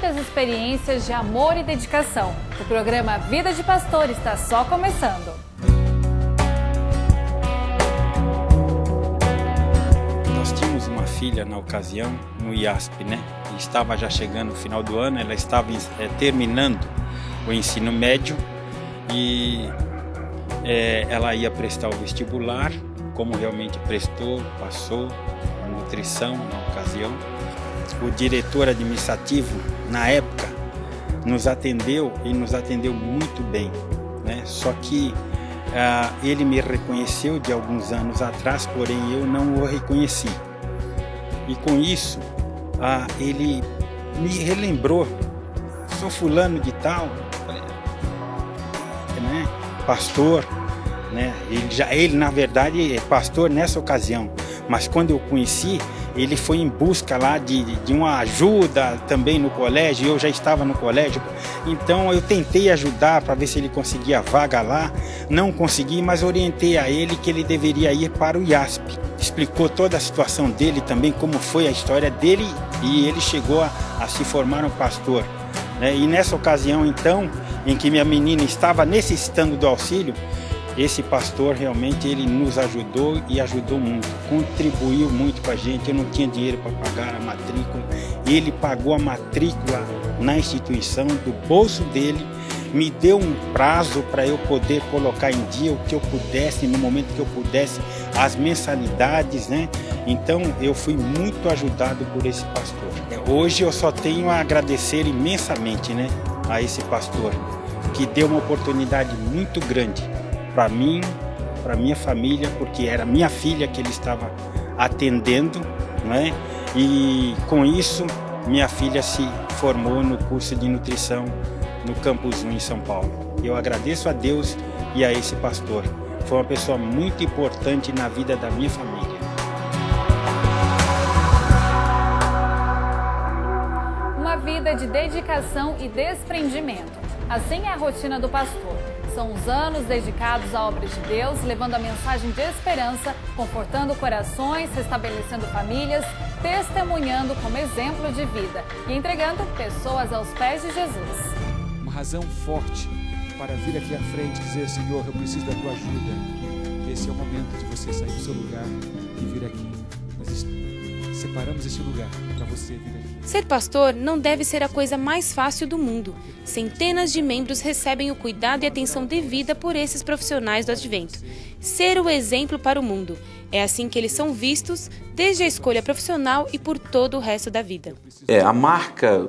muitas experiências de amor e dedicação. O programa Vida de Pastor está só começando. Nós tínhamos uma filha na ocasião, no IASP, né? E estava já chegando no final do ano, ela estava terminando o ensino médio e ela ia prestar o vestibular, como realmente prestou, passou, a nutrição na ocasião. O diretor administrativo, na época, nos atendeu e nos atendeu muito bem, né? Só que ele me reconheceu de alguns anos atrás, porém eu não o reconheci. E com isso, ele me relembrou, sou fulano de tal, né? Pastor, né? Ele na verdade é pastor nessa ocasião, mas quando eu conheci, ele foi em busca lá de uma ajuda também no colégio, eu já estava no colégio, então eu tentei ajudar para ver se ele conseguia vaga lá, não consegui, mas orientei a ele que ele deveria ir para o IASP. Explicou toda a situação dele também, como foi a história dele, e ele chegou a se formar um pastor, né? E nessa ocasião então, em que minha menina estava necessitando do auxílio, esse pastor realmente ele nos ajudou e ajudou muito, contribuiu muito com a gente. Eu não tinha dinheiro para pagar a matrícula, ele pagou a matrícula na instituição do bolso dele, me deu um prazo para eu poder colocar em dia o que eu pudesse, no momento que eu pudesse, as mensalidades, né? Então eu fui muito ajudado por esse pastor. Hoje eu só tenho a agradecer imensamente, né, a esse pastor, que deu uma oportunidade muito grande para mim, para minha família, porque era minha filha que ele estava atendendo, né? E com isso, minha filha se formou no curso de nutrição no Campus 1 em São Paulo. Eu agradeço a Deus e a esse pastor. Foi uma pessoa muito importante na vida da minha família. Uma vida de dedicação e desprendimento. Assim é a rotina do pastor. São os anos dedicados à obra de Deus, levando a mensagem de esperança, confortando corações, restabelecendo famílias, testemunhando como exemplo de vida e entregando pessoas aos pés de Jesus. Uma razão forte para vir aqui à frente e dizer: Senhor, eu preciso da tua ajuda. Esse é o momento de você sair do seu lugar e vir aqui. Nós separamos esse lugar para você vir aqui. Ser pastor não deve ser a coisa mais fácil do mundo. Centenas de membros recebem o cuidado e atenção devida por esses profissionais do Advento. Ser o exemplo para o mundo. É assim que eles são vistos, desde a escolha profissional e por todo o resto da vida. A marca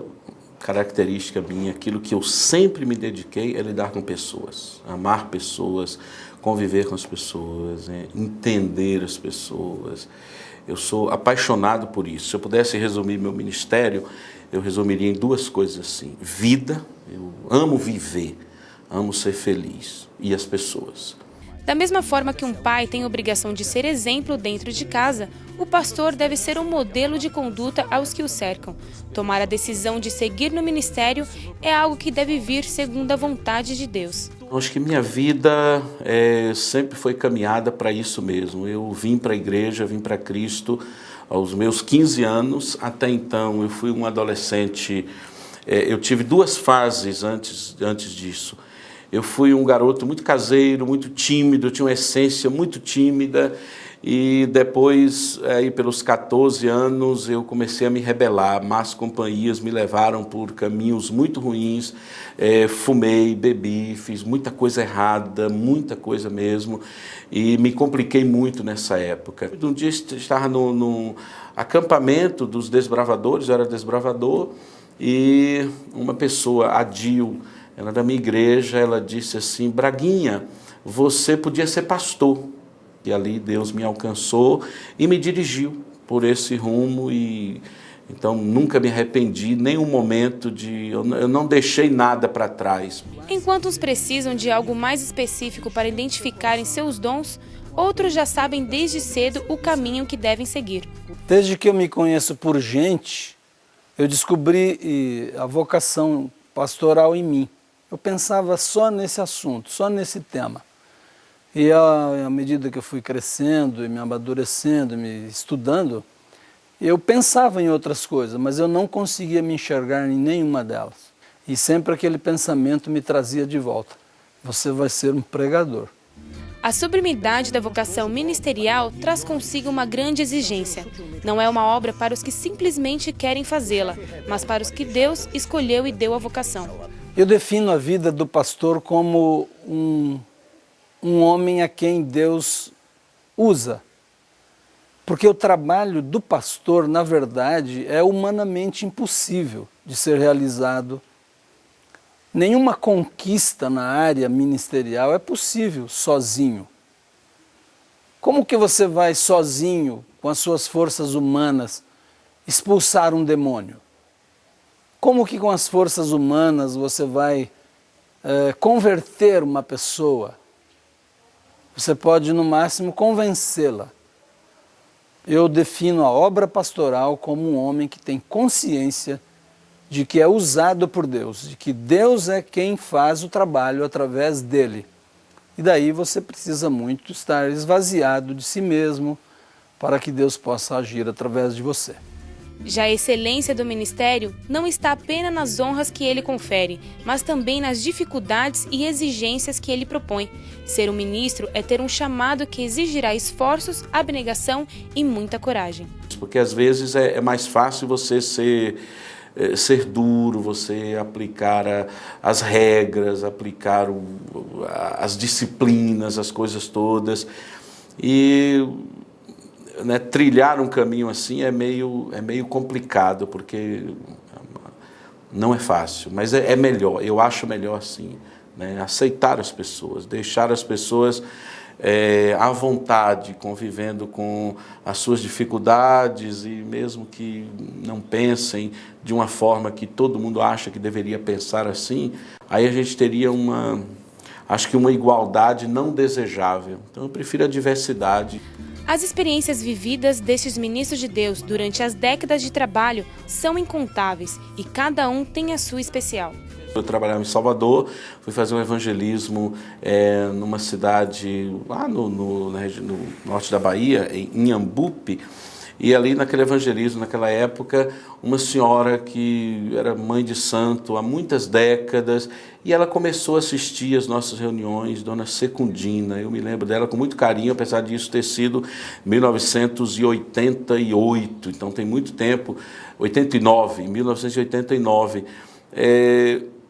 característica minha, aquilo que eu sempre me dediquei é lidar com pessoas. Amar pessoas, conviver com as pessoas, entender as pessoas. Eu sou apaixonado por isso. Se eu pudesse resumir meu ministério, eu resumiria em duas coisas assim. Vida, eu amo viver, amo ser feliz, e as pessoas. Da mesma forma que um pai tem a obrigação de ser exemplo dentro de casa, o pastor deve ser um modelo de conduta aos que o cercam. Tomar a decisão de seguir no ministério é algo que deve vir segundo a vontade de Deus. Acho que minha vida sempre foi caminhada para isso mesmo. Eu vim para a igreja, vim para Cristo aos meus 15 anos. Até então eu fui um adolescente. Eu tive duas fases antes disso. Eu fui um garoto muito caseiro, muito tímido, tinha uma essência muito tímida. E depois, aí pelos 14 anos, eu comecei a me rebelar. Más companhias me levaram por caminhos muito ruins. Fumei, bebi, fiz muita coisa errada, muita coisa mesmo. E me compliquei muito nessa época. Um dia eu estava num acampamento dos desbravadores, eu era desbravador, e uma pessoa, a Dil, ela da minha igreja, ela disse assim: Braguinha, você podia ser pastor. E ali Deus me alcançou e me dirigiu por esse rumo, e então nunca me arrependi, nem um momento eu não deixei nada para trás. Enquanto uns precisam de algo mais específico para identificarem seus dons, outros já sabem desde cedo o caminho que devem seguir. Desde que eu me conheço por gente, eu descobri a vocação pastoral em mim. Eu pensava só nesse assunto, só nesse tema. E à medida que eu fui crescendo e me amadurecendo, me estudando, Eu pensava em outras coisas, mas eu não conseguia me enxergar em nenhuma delas. E sempre aquele pensamento me trazia de volta: você vai ser um pregador. A sublimidade da vocação ministerial traz consigo uma grande exigência. Não é uma obra para os que simplesmente querem fazê-la, mas para os que Deus escolheu e deu a vocação. Eu defino a vida do pastor como um homem a quem Deus usa. Porque o trabalho do pastor, na verdade, é humanamente impossível de ser realizado. Nenhuma conquista na área ministerial é possível sozinho. Como que você vai sozinho, com as suas forças humanas, expulsar um demônio? Como que com as forças humanas você vai converter uma pessoa? Você pode, no máximo, convencê-la. Eu defino a obra pastoral como um homem que tem consciência de que é usado por Deus, de que Deus é quem faz o trabalho através dele. E daí você precisa muito estar esvaziado de si mesmo para que Deus possa agir através de você. Já a excelência do ministério não está apenas nas honras que ele confere, mas também nas dificuldades e exigências que ele propõe. Ser um ministro é ter um chamado que exigirá esforços, abnegação e muita coragem. Porque às vezes é mais fácil você ser duro, você aplicar as regras, aplicar as disciplinas, as coisas todas. E trilhar um caminho assim é meio complicado, porque não é fácil, mas é melhor, eu acho melhor assim, aceitar as pessoas, deixar as pessoas à vontade, convivendo com as suas dificuldades, e mesmo que não pensem de uma forma que todo mundo acha que deveria pensar assim, aí a gente teria uma igualdade não desejável. Então eu prefiro a diversidade. As experiências vividas destes ministros de Deus durante as décadas de trabalho são incontáveis e cada um tem a sua especial. Eu trabalhava em Salvador, fui fazer um evangelismo numa cidade lá no norte da Bahia, em Inhambupe, e ali naquele evangelismo, naquela época, uma senhora que era mãe de santo há muitas décadas, e ela começou a assistir às nossas reuniões, Dona Secundina. Eu me lembro dela com muito carinho, apesar disso ter sido 1988, então tem muito tempo, 1989.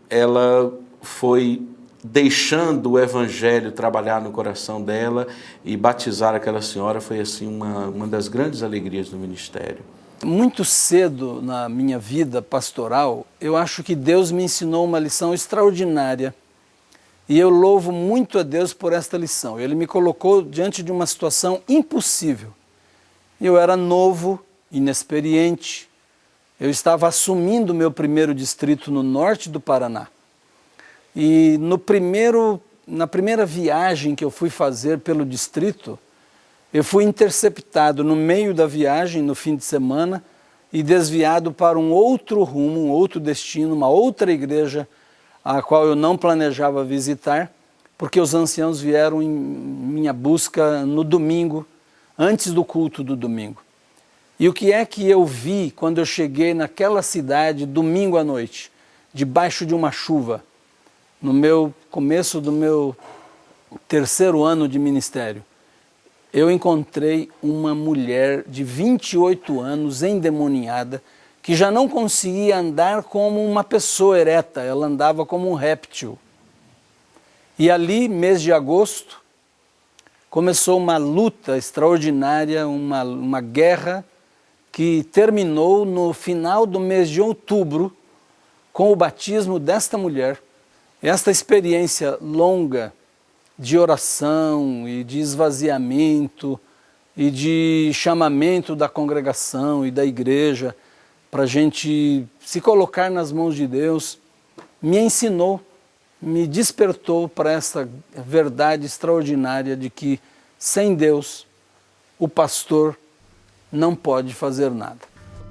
Ela foi deixando o evangelho trabalhar no coração dela, e batizar aquela senhora foi assim uma das grandes alegrias do ministério. Muito cedo na minha vida pastoral, eu acho que Deus me ensinou uma lição extraordinária, e eu louvo muito a Deus por esta lição. Ele me colocou diante de uma situação impossível. Eu era novo, inexperiente, eu estava assumindo o meu primeiro distrito no norte do Paraná. E na primeira viagem que eu fui fazer pelo distrito, eu fui interceptado no meio da viagem, no fim de semana, e desviado para um outro rumo, um outro destino, uma outra igreja, a qual eu não planejava visitar, porque os anciãos vieram em minha busca no domingo, antes do culto do domingo. E o que é que eu vi quando eu cheguei naquela cidade, domingo à noite, debaixo de uma chuva, no começo do meu terceiro ano de ministério? Eu encontrei uma mulher de 28 anos, endemoniada, que já não conseguia andar como uma pessoa ereta, ela andava como um réptil. E ali, mês de agosto, começou uma luta extraordinária, uma guerra que terminou no final do mês de outubro com o batismo desta mulher. Esta experiência longa de oração e de esvaziamento e de chamamento da congregação e da igreja para a gente se colocar nas mãos de Deus, me ensinou, me despertou para essa verdade extraordinária de que sem Deus o pastor não pode fazer nada.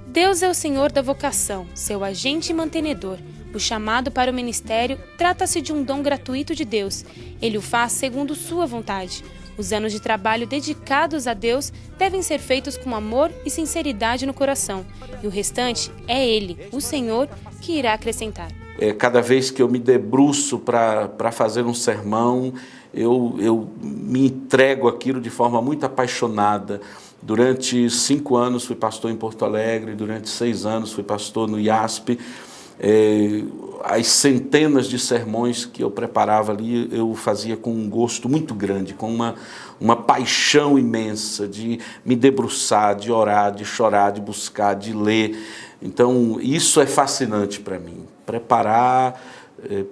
Deus é o Senhor da vocação, seu agente e mantenedor. O chamado para o ministério trata-se de um dom gratuito de Deus. Ele o faz segundo sua vontade. Os anos de trabalho dedicados a Deus devem ser feitos com amor e sinceridade no coração. E o restante é Ele, o Senhor, que irá acrescentar. Cada vez que eu me debruço para fazer um sermão, eu me entrego àquilo de forma muito apaixonada. Durante 5 anos fui pastor em Porto Alegre, durante 6 anos fui pastor no IASP. As centenas de sermões que eu preparava ali, eu fazia com um gosto muito grande, com uma paixão imensa de me debruçar, de orar, de chorar, de buscar, de ler. Então, isso é fascinante para mim, preparar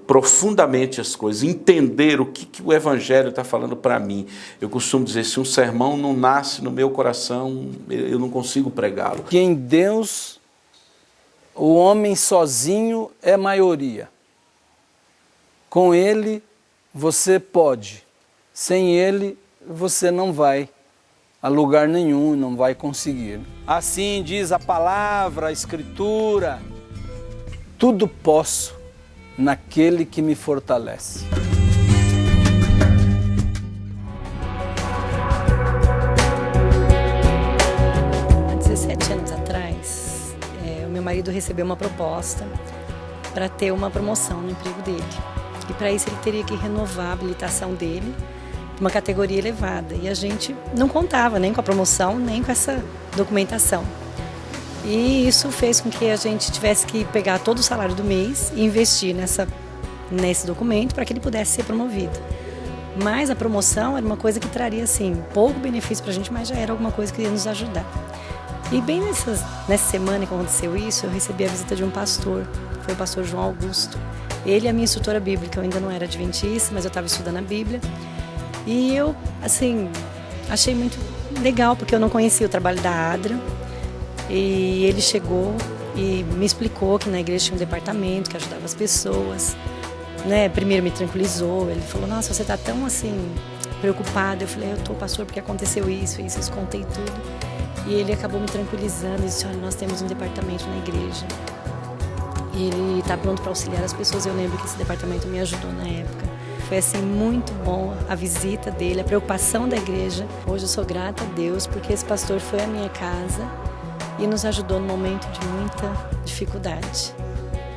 profundamente as coisas, entender o que o Evangelho está falando para mim. Eu costumo dizer, se um sermão não nasce no meu coração, eu não consigo pregá-lo. Que em Deus, o homem sozinho é maioria. Com Ele, você pode. Sem Ele, você não vai a lugar nenhum, não vai conseguir. Assim diz a palavra, a Escritura, tudo posso naquele que me fortalece. Há 17 anos atrás, o meu marido recebeu uma proposta para ter uma promoção no emprego dele. E para isso ele teria que renovar a habilitação dele, uma categoria elevada. E a gente não contava nem com a promoção, nem com essa documentação. E isso fez com que a gente tivesse que pegar todo o salário do mês e investir nesse documento para que ele pudesse ser promovido. Mas a promoção era uma coisa que traria, assim, pouco benefício para a gente, mas já era alguma coisa que ia nos ajudar. E bem nessa semana que aconteceu isso, eu recebi a visita de um pastor, foi o pastor João Augusto. Ele é a minha instrutora bíblica, eu ainda não era adventista, mas eu estava estudando a Bíblia. E eu, assim, achei muito legal, porque eu não conhecia o trabalho da ADRA. E ele chegou e me explicou que na igreja tinha um departamento que ajudava as pessoas, né? Primeiro me tranquilizou, ele falou, nossa, você está tão assim, preocupada. Eu falei, eu estou, pastor, porque aconteceu isso, eu contei tudo. E ele acabou me tranquilizando e disse, olha, nós temos um departamento na igreja. E ele está pronto para auxiliar as pessoas. Eu lembro que esse departamento me ajudou na época. Foi assim muito bom a visita dele, a preocupação da igreja. Hoje eu sou grata a Deus porque esse pastor foi à minha casa e nos ajudou num momento de muita dificuldade.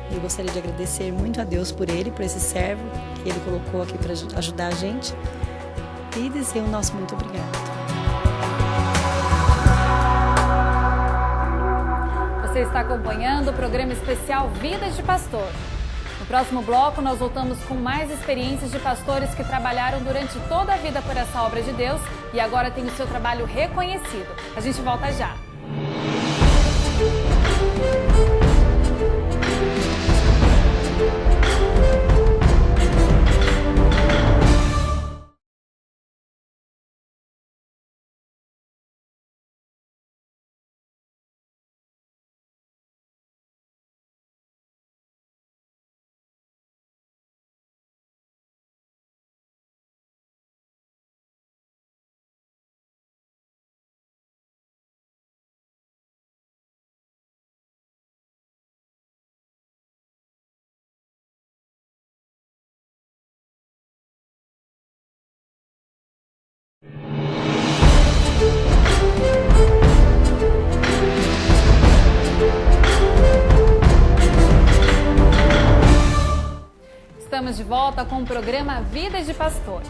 Eu gostaria de agradecer muito a Deus por ele, por esse servo que ele colocou aqui para ajudar a gente. E dizer o nosso muito obrigado. Você está acompanhando o programa especial Vidas de Pastor. No próximo bloco, nós voltamos com mais experiências de pastores que trabalharam durante toda a vida por essa obra de Deus e agora tem o seu trabalho reconhecido. A gente volta já. Estamos de volta com o programa Vidas de Pastor.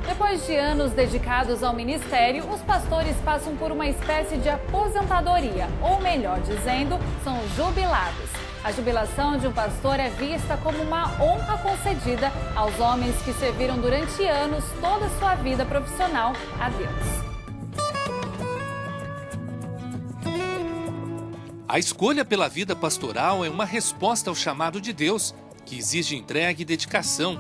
Depois de anos dedicados ao ministério, os pastores passam por uma espécie de aposentadoria, ou melhor dizendo, são jubilados. A jubilação de um pastor é vista como uma honra concedida aos homens que serviram durante anos toda a sua vida profissional a Deus. A escolha pela vida pastoral é uma resposta ao chamado de Deus, que exige entrega e dedicação.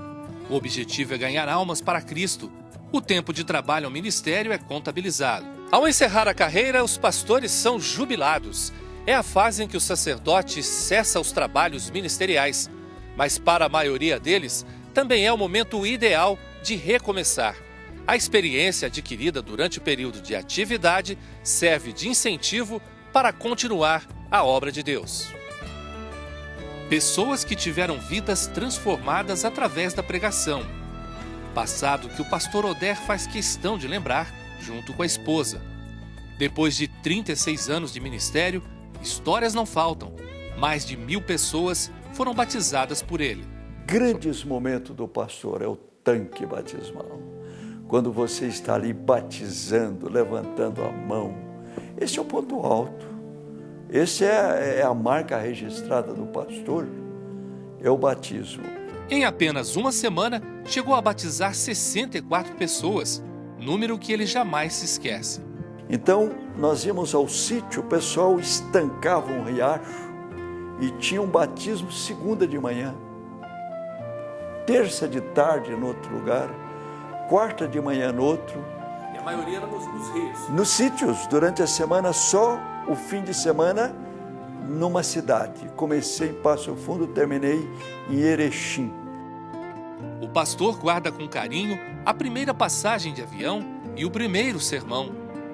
O objetivo é ganhar almas para Cristo. O tempo de trabalho ao ministério é contabilizado. Ao encerrar a carreira, os pastores são jubilados. É a fase em que o sacerdote cessa os trabalhos ministeriais. Mas para a maioria deles, também é o momento ideal de recomeçar. A experiência adquirida durante o período de atividade serve de incentivo para continuar a obra de Deus. Pessoas que tiveram vidas transformadas através da pregação. Passado que o pastor Oder faz questão de lembrar, junto com a esposa. Depois de 36 anos de ministério, histórias não faltam. Mais de 1000 pessoas foram batizadas por ele. Grandes momentos do pastor é o tanque batismal. Quando você está ali batizando, levantando a mão, esse é o ponto alto. Esse é a marca registrada do pastor, é o batismo. Em apenas uma semana, chegou a batizar 64 pessoas, número que ele jamais se esquece. Então, nós íamos ao sítio, o pessoal estancava um riacho e tinha um batismo segunda de manhã, terça de tarde no outro lugar, quarta de manhã no outro. E a maioria era nos rios? Nos sítios, durante a semana, só o fim de semana numa cidade. Comecei em Passo Fundo, terminei em Erechim. O pastor guarda com carinho a primeira passagem de avião e o primeiro sermão.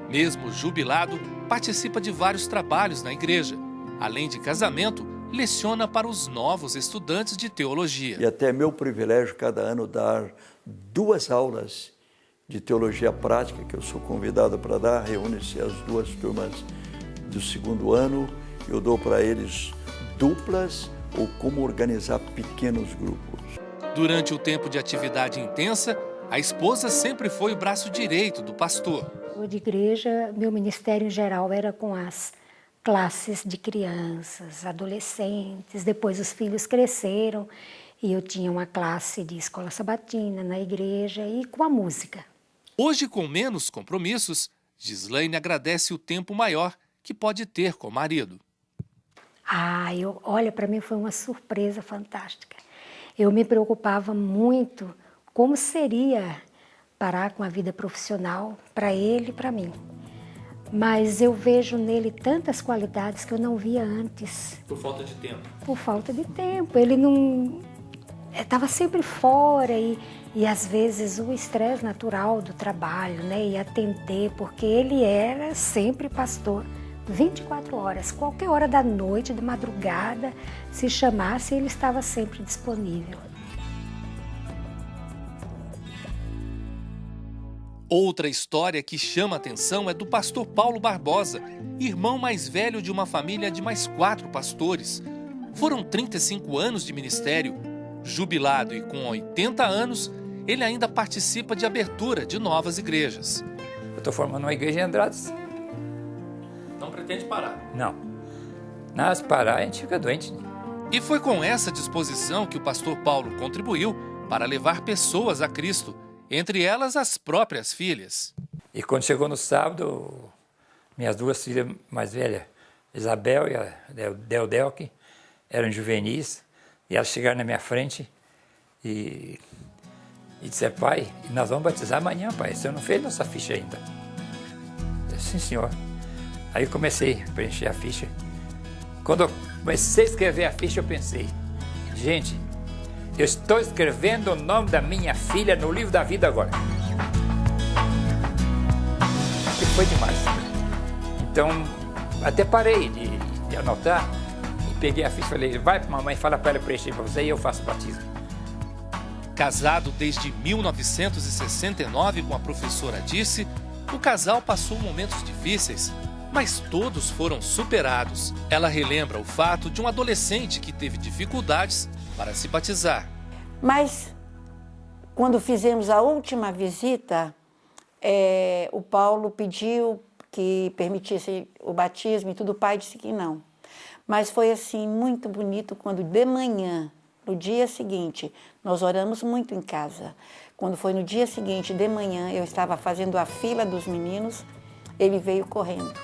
Mesmo jubilado, participa de vários trabalhos na igreja. Além de casamento, leciona para os novos estudantes de teologia. E até é meu privilégio cada ano dar 2 aulas de teologia prática, que eu sou convidado para dar. Reúne-se as 2 turmas do 2º ano. Eu dou para eles duplas ou como organizar pequenos grupos. Durante o tempo de atividade intensa, a esposa sempre foi o braço direito do pastor. De igreja, meu ministério em geral era com as classes de crianças, adolescentes, depois os filhos cresceram e eu tinha uma classe de escola sabatina na igreja e com a música. Hoje, com menos compromissos, Gislaine agradece o tempo maior que pode ter com o marido. Olha, para mim foi uma surpresa fantástica. Eu me preocupava muito como seria parar com a vida profissional para ele e para mim. Mas eu vejo nele tantas qualidades que eu não via antes. Por falta de tempo? Por falta de tempo. Ele não... estava sempre fora e às vezes o estresse natural do trabalho, né? E atender, porque ele era sempre pastor. 24 horas, qualquer hora da noite, de madrugada, se chamasse, ele estava sempre disponível. Outra história que chama atenção é do pastor Paulo Barbosa, irmão mais velho de uma família de mais 4 pastores. Foram 35 anos de ministério. Jubilado e com 80 anos, ele ainda participa de abertura de novas igrejas. Eu estou formando uma igreja em Andradas. Não pretende parar? Não. Se parar, a gente fica doente. E foi com essa disposição que o pastor Paulo contribuiu para levar pessoas a Cristo, entre elas as próprias filhas. E quando chegou no sábado, minhas 2 filhas mais velhas, Isabel e a Deldelque, eram juvenis, e elas chegaram na minha frente e disseram: pai, nós vamos batizar amanhã, pai, você não fez nossa ficha ainda? Eu disse: sim, senhor. Aí eu comecei a preencher a ficha. Quando eu comecei a escrever a ficha, eu pensei: gente, eu estou escrevendo o nome da minha filha no livro da vida agora. E foi demais. Então, até parei de anotar e peguei a ficha e falei: vai para a mamãe, fala para ela preencher para você e eu faço o batismo. Casado desde 1969 com a professora Dirce, o casal passou momentos difíceis, mas todos foram superados. Ela relembra o fato de um adolescente que teve dificuldades para se batizar. Mas, quando fizemos a última visita, o Paulo pediu que permitisse o batismo e tudo, o pai disse que não. Mas foi assim, muito bonito, quando de manhã, no dia seguinte, nós oramos muito em casa. Quando foi no dia seguinte, de manhã, eu estava fazendo a fila dos meninos, ele veio correndo.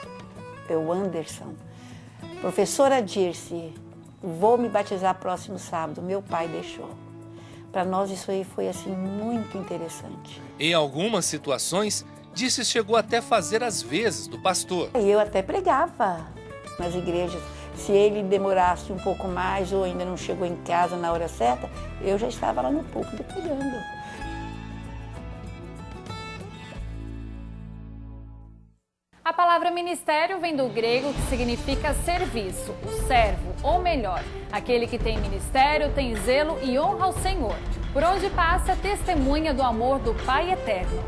O Anderson: professora Dirce, vou me batizar próximo sábado, meu pai deixou. Para nós isso aí foi assim muito interessante. Em algumas situações, Dirce chegou até a fazer as vezes do pastor. E eu até pregava nas igrejas. Se ele demorasse um pouco mais ou ainda não chegou em casa na hora certa, eu já estava lá no púlpito pregando. A A palavra ministério vem do grego que significa serviço, o servo, ou melhor, aquele que tem ministério, tem zelo e honra ao Senhor. Por onde passa, testemunha do amor do Pai eterno.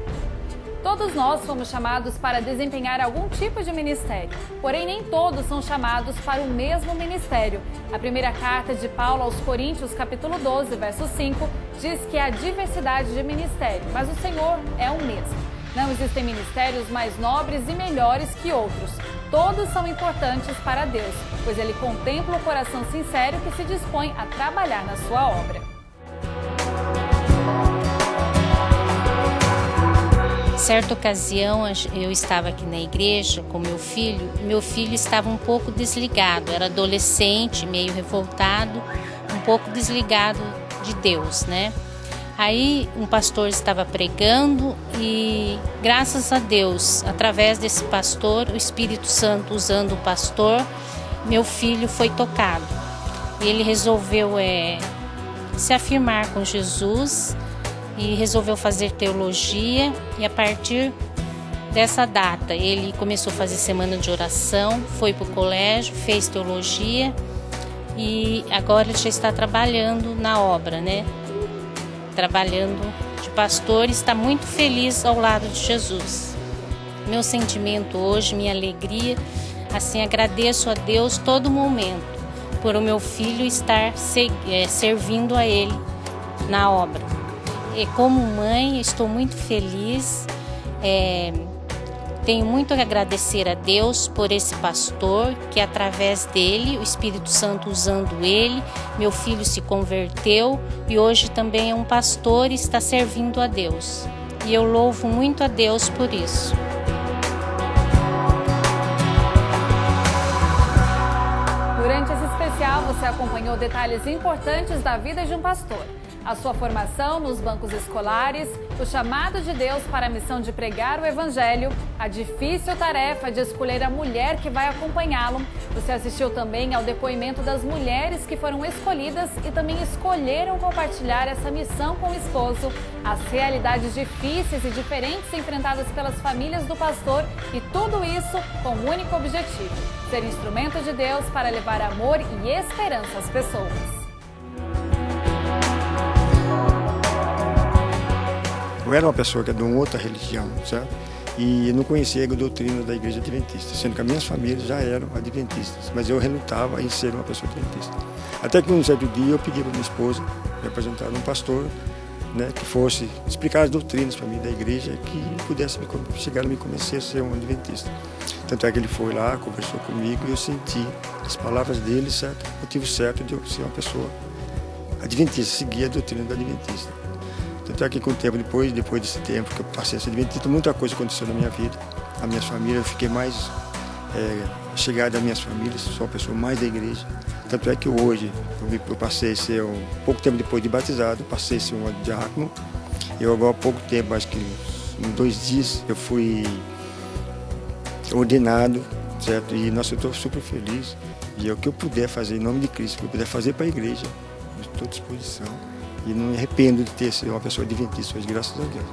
Todos nós fomos chamados para desempenhar algum tipo de ministério, porém nem todos são chamados para o mesmo ministério. A primeira carta de Paulo aos Coríntios, capítulo 12, verso 5, diz que há diversidade de ministério, mas o Senhor é o mesmo. Não existem ministérios mais nobres e melhores que outros. Todos são importantes para Deus, pois Ele contempla o coração sincero que se dispõe a trabalhar na sua obra. Certa ocasião, eu estava aqui na igreja com meu filho estava um pouco desligado, era adolescente, meio revoltado, um pouco desligado de Deus, né? Aí um pastor estava pregando e, graças a Deus, através desse pastor, o Espírito Santo usando o pastor, meu filho foi tocado. E ele resolveu se afirmar com Jesus e resolveu fazer teologia, e a partir dessa data ele começou a fazer semana de oração, foi para o colégio, fez teologia e agora ele já está trabalhando na obra, né? Trabalhando de pastor e está muito feliz ao lado de Jesus. Meu sentimento hoje, minha alegria, assim, agradeço a Deus todo momento por o meu filho estar servindo a Ele na obra. E como mãe, estou muito feliz, tenho muito a agradecer a Deus por esse pastor, que através dele, o Espírito Santo usando ele, meu filho se converteu e hoje também é um pastor e está servindo a Deus. E eu louvo muito a Deus por isso. Durante esse especial, você acompanhou detalhes importantes da vida de um pastor. A sua formação nos bancos escolares, o chamado de Deus para a missão de pregar o Evangelho, a difícil tarefa de escolher a mulher que vai acompanhá-lo. Você assistiu também ao depoimento das mulheres que foram escolhidas e também escolheram compartilhar essa missão com o esposo, as realidades difíceis e diferentes enfrentadas pelas famílias do pastor e tudo isso com um único objetivo: ser instrumento de Deus para levar amor e esperança às pessoas. Eu era uma pessoa que é de uma outra religião, certo? E não conhecia a doutrina da igreja adventista, sendo que as minhas famílias já eram adventistas, mas eu relutava em ser uma pessoa adventista. Até que um certo dia eu pedi para minha esposa me apresentar um pastor, né, que fosse explicar as doutrinas para mim da igreja, que pudesse chegar a me convencer a ser um adventista. Tanto é que ele foi lá, conversou comigo e eu senti as palavras dele, certo? O motivo certo de eu ser uma pessoa adventista, seguir a doutrina da adventista. Tanto é que com o tempo depois desse tempo que eu passei a ser adventista, muita coisa aconteceu na minha vida, a minha família, eu fiquei mais chegado às minhas famílias, sou uma pessoa mais da igreja. Tanto é que hoje eu passei a ser, pouco tempo depois de batizado, passei a ser um diácono. Eu agora há pouco tempo, acho que em 2 dias, eu fui ordenado, certo? E nossa, eu estou super feliz. E o que eu puder fazer em nome de Cristo, o que eu puder fazer para a igreja, eu estou à disposição. E não me arrependo de ter sido uma pessoa adventista hoje, graças a Deus.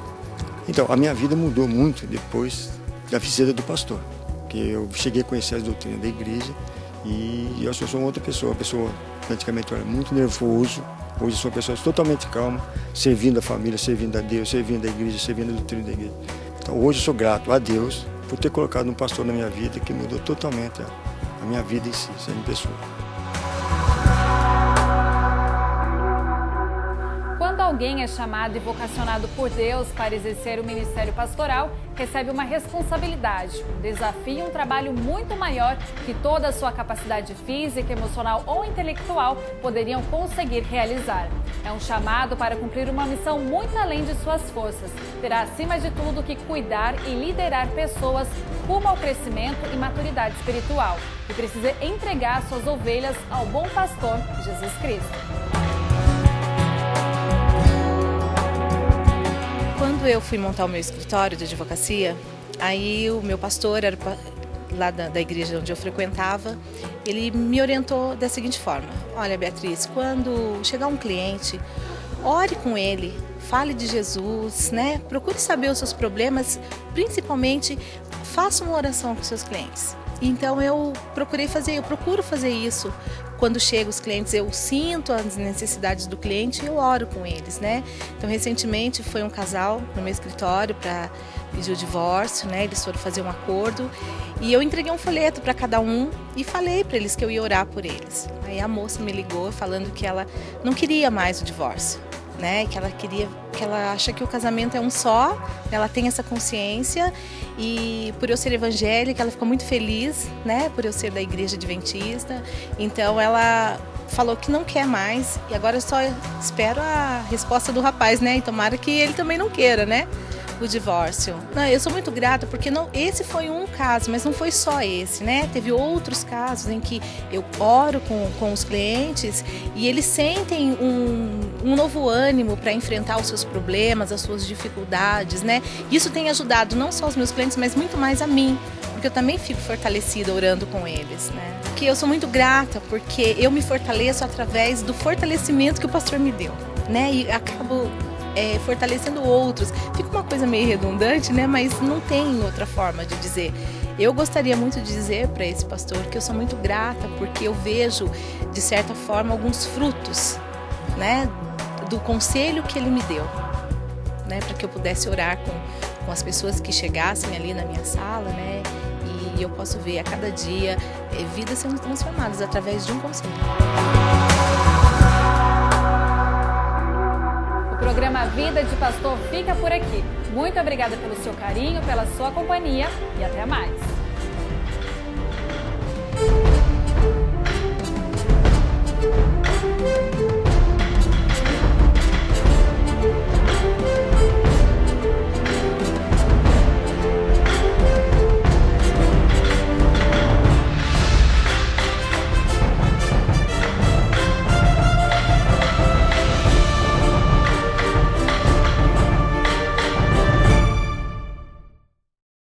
Então, a minha vida mudou muito depois da visita do pastor, que eu cheguei a conhecer as doutrinas da igreja e eu sou outra pessoa. Uma pessoa, praticamente, eu era muito nervoso. Hoje eu sou uma pessoa totalmente calma, servindo a família, servindo a Deus, servindo a igreja, servindo a doutrina da igreja. Então, hoje eu sou grato a Deus por ter colocado um pastor na minha vida que mudou totalmente a minha vida em si, sendo pessoa. Quando alguém é chamado e vocacionado por Deus para exercer o ministério pastoral, recebe uma responsabilidade, um desafio, um trabalho muito maior que toda a sua capacidade física, emocional ou intelectual poderiam conseguir realizar. É um chamado para cumprir uma missão muito além de suas forças. Terá, acima de tudo, que cuidar e liderar pessoas rumo ao crescimento e maturidade espiritual. E precisa entregar suas ovelhas ao bom pastor, Jesus Cristo. Quando eu fui montar o meu escritório de advocacia, aí o meu pastor, era lá da igreja onde eu frequentava, ele me orientou da seguinte forma: olha, Beatriz, quando chegar um cliente, ore com ele fale de Jesus, né? Procure saber os seus problemas, principalmente faça uma oração com seus clientes. Então eu procuro fazer isso. Quando chegam os clientes, eu sinto as necessidades do cliente e eu oro com eles, né? Então, recentemente foi um casal no meu escritório para pedir o divórcio, né? Eles foram fazer um acordo e eu entreguei um folheto para cada um e falei para eles que eu ia orar por eles. Aí a moça me ligou falando que ela não queria mais o divórcio, né? Que ela acha que o casamento é um só, ela tem essa consciência e por eu ser evangélica, ela ficou muito feliz, né? Por eu ser da igreja adventista, então ela falou que não quer mais e agora eu só espero a resposta do rapaz, né? E tomara que ele também não queira, né? O divórcio. Não, eu sou muito grata porque esse foi um caso, mas não foi só esse, né? Teve outros casos em que eu oro com os clientes e eles sentem um novo ânimo para enfrentar os seus problemas, as suas dificuldades, né? Isso tem ajudado não só os meus clientes, mas muito mais a mim, porque eu também fico fortalecida orando com eles, né? Porque eu sou muito grata porque eu me fortaleço através do fortalecimento que o pastor me deu, né? E acabo fortalecendo outros. Fica uma coisa meio redundante, né? Mas não tem outra forma de dizer. Eu gostaria muito de dizer para esse pastor que eu sou muito grata porque eu vejo, de certa forma, alguns frutos, né? Do conselho que ele me deu, né? Para que eu pudesse orar com as pessoas que chegassem ali na minha sala, né? E eu posso ver a cada dia vidas sendo transformadas através de um conselho. O programa Vida de Pastor fica por aqui. Muito obrigada pelo seu carinho, pela sua companhia e até mais.